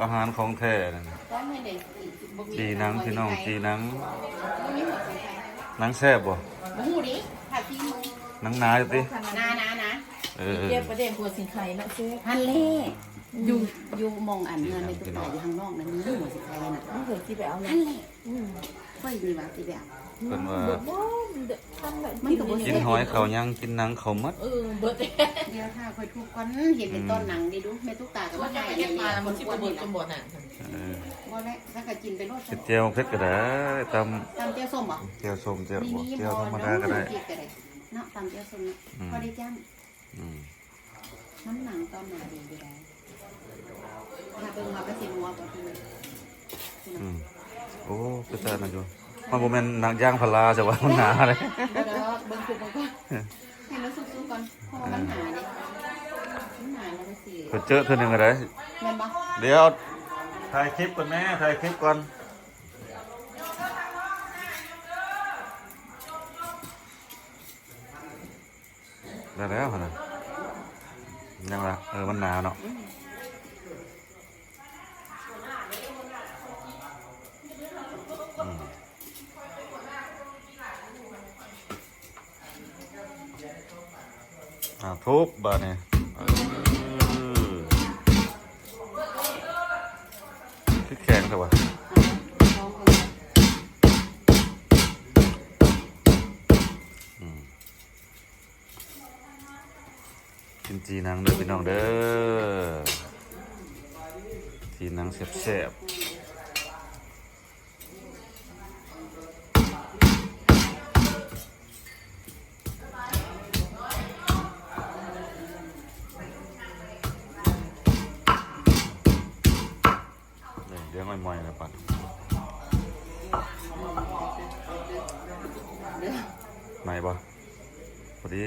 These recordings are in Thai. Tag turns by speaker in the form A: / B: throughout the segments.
A: อาหารของแท้นั่น
B: ก็ไม่ได้บ่มี
A: จีหนังพี่น้องจีหนัง
B: บ่มีหัวของใคร
A: หนังแซ่บบ่
B: หมูดิผัดพริกมึง
A: หนังหนาอยู่ติ
B: นะ
A: เออ
C: เรียกประเด็นหัวสิงไข่เนาะเจ๊
B: ฮันเล่อยู่มองอันเงินในตุ๊กตาอยู่ข้างนอกนั้นมีหัวสิใครน่ะ
C: ต้องเคยที่ไปเอา
B: ฮั
C: เนาะ
B: นเล่ค่อยมีว่าสิแบบ
A: เพิ่นว่า
C: เบิดบ่ทำแบบ
A: กินหอยเขายังกินหนังเขาหมด
C: เบิด
B: เดี๋ยวถ้าค่อยทุกคนเห็นเป็นต้นหนังดิดูแม่ตุ๊กตาก็มาถ่ายอันนี้คนควรนี่ล่ะ
A: เออ
B: บ่แล้วถ้าก็กินไปโลด
A: เฮ็ดเจียวเผ็ดก็ได้ตำ
B: ตำเจียวส้มบ่
A: เจียวส้มเจียว
B: มี
A: บ่
B: มี
A: เจียว
B: บ่
A: ธรรมดาก็ได้
B: เนาะตำเจียวส้มพอได้จ้ำ
A: อืม
B: น้ำหนังตอนหนาดีไปได้ถ้าเบิ่งมาก็สิมัวก็คือ
A: อืมโอ้คือแต่นั่นอยู่มันบ่แม่นหนังย่างพลาจ้ะว่ามันหนาเลย
B: แล้วเบิ่งคือมันก็ให้มันสู้ๆก่อนเพราะว่ามันหนาเนี่ยมันหนาแล้วก็สิ
A: เพิ่นเจอเทื่อนึงก็ได้
B: แม่นบ่
A: เดี๋ยวถ่ายคลิปก่อนแม่ถ่ายคลิปก่อนได้แล้วหั่นน่ะยังล่ะมันหนาเนาะอืมทุบบาดนี่คือแข็งแต่ว่ากินจีนังเด้อพี่น้องเด้อจีนังแซ่บๆเลี้ยงไม่ๆนะปัดไม่บ่พอดี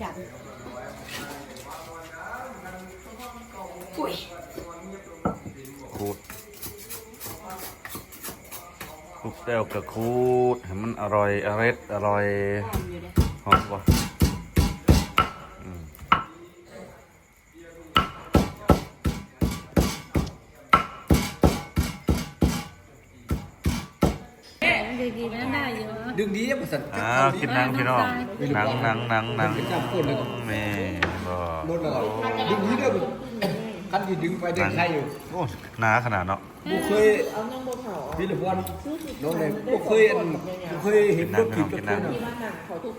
B: จับอุ้ย
A: ขูดลูกแก้วกับขูดให้มันอร่อยอร่อย
B: หอมอยู่เด้
A: หอมป่ะ
C: ดีๆนะได้เยอะ
D: ดึงดีเนี่ยบริษัท
A: กินหนังพี่น้องหนัง
D: เป็นจับคนเลยก็
A: แม่บ่
D: ลดแล้วก็ดึงนี้ก็คันที่ดึงไปดึงใครอยู่
A: โอ้หนาขนาดเนาะ
D: บุเคย
C: เอาน้องโบเผา
D: พี่หรือวันน้องเนี่ยบุเคยบุเคยเห็นรถถีบรถเพื่อน
C: ที่บ้านน่ะขอทุก